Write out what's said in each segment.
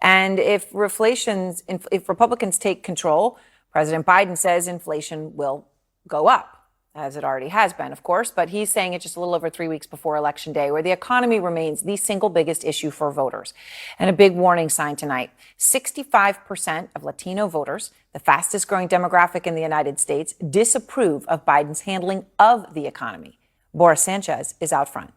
And if Republicans take control, President Biden says inflation will go up, as it already has been, of course, but he's saying it just a little over 3 weeks before Election Day, where the economy remains the single biggest issue for voters. And a big warning sign tonight: 65% of Latino voters, the fastest growing demographic in the United States, disapprove of Biden's handling of the economy. Boris Sanchez is out front.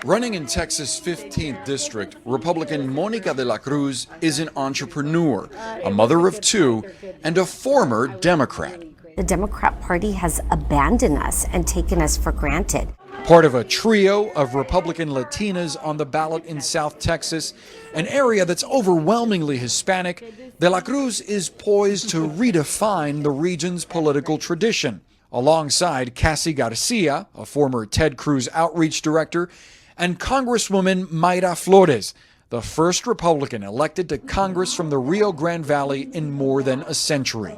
Running in Texas' 15th district, Republican Monica de la Cruz is an entrepreneur, a mother of two, and a former Democrat. The Democrat Party has abandoned us and taken us for granted. Part of a trio of Republican Latinas on the ballot in South Texas, an area that's overwhelmingly Hispanic, de la Cruz is poised to redefine the region's political tradition. Alongside Cassie Garcia, a former Ted Cruz outreach director, and Congresswoman Mayra Flores, the first Republican elected to Congress from the Rio Grande Valley in more than a century.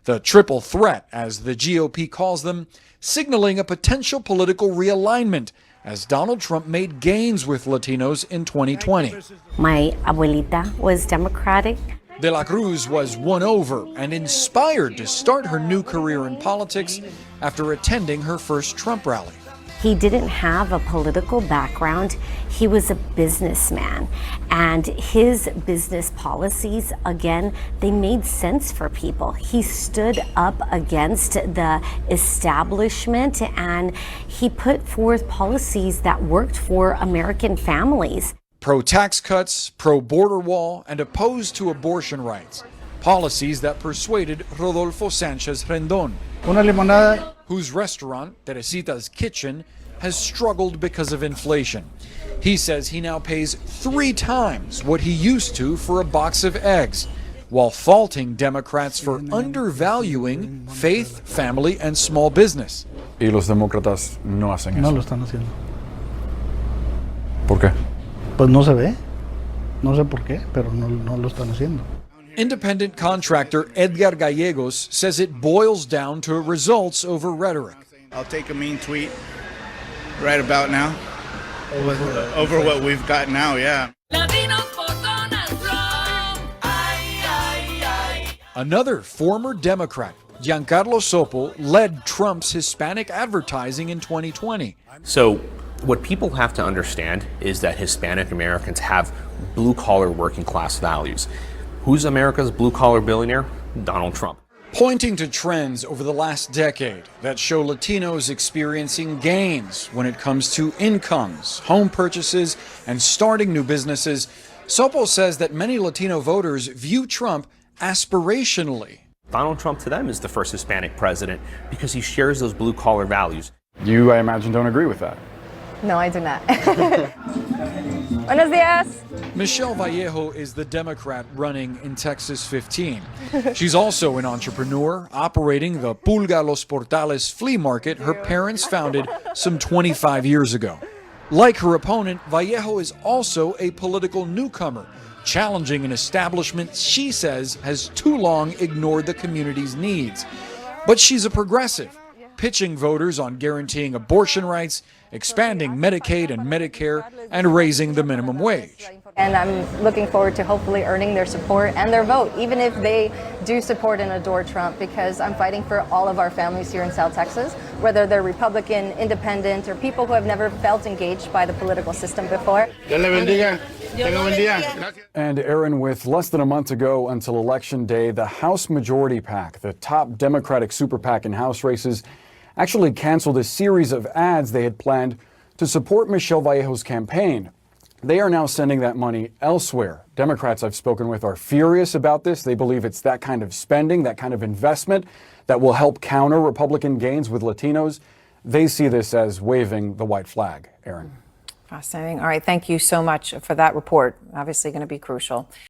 The triple threat, as the GOP calls them, signaling a potential political realignment as Donald Trump made gains with Latinos in 2020. My abuelita was Democratic. De la Cruz was won over and inspired to start her new career in politics after attending her first Trump rally. He didn't have a political background. He was a businessman, and his business policies, again, they made sense for people. He stood up against the establishment, and he put forth policies that worked for American families. Pro-tax cuts, pro-border wall, and opposed to abortion rights. Policies that persuaded Rodolfo Sanchez Rendon, whose restaurant, Teresita's Kitchen, has struggled because of inflation. He says he now pays 3 times what he used to for a box of eggs, while faulting Democrats for undervaluing faith, family, and small business. Y los demócratas no hacen eso. No lo están haciendo. ¿Por qué? Pues no se ve. No sé por qué, pero no lo están haciendo. Independent contractor Edgar Gallegos says it boils down to results over rhetoric. I'll take a mean tweet right about now over what we've got now, yeah. Another former Democrat, Giancarlo Sopel, led Trump's Hispanic advertising in 2020. So what people have to understand is that Hispanic Americans have blue-collar working-class values. Who's America's blue-collar billionaire? Donald Trump. Pointing to trends over the last decade that show Latinos experiencing gains when it comes to incomes, home purchases, and starting new businesses, Sopel says that many Latino voters view Trump aspirationally. Donald Trump to them is the first Hispanic president because he shares those blue-collar values. You, I imagine, don't agree with that. No, I do not. Buenos dias. Michelle Vallejo is the Democrat running in Texas 15. She's also an entrepreneur operating the Pulga Los Portales flea market her parents founded some 25 years ago. Like her opponent, Vallejo is also a political newcomer, challenging an establishment she says has too long ignored the community's needs. But she's a progressive, pitching voters on guaranteeing abortion rights, expanding Medicaid and Medicare, and raising the minimum wage. And I'm looking forward to hopefully earning their support and their vote, even if they do support and adore Trump, because I'm fighting for all of our families here in South Texas, whether they're Republican, independent, or people who have never felt engaged by the political system before. And Aaron, with less than a month to go until Election Day, the House Majority PAC, the top Democratic super PAC in House races, actually canceled a series of ads they had planned to support Michelle Vallejo's campaign. They are now sending that money elsewhere. Democrats I've spoken with are furious about this. They believe it's that kind of spending, that kind of investment that will help counter Republican gains with Latinos. They see this as waving the white flag. Aaron. Fascinating. All right. Thank you so much for that report. Obviously going to be crucial.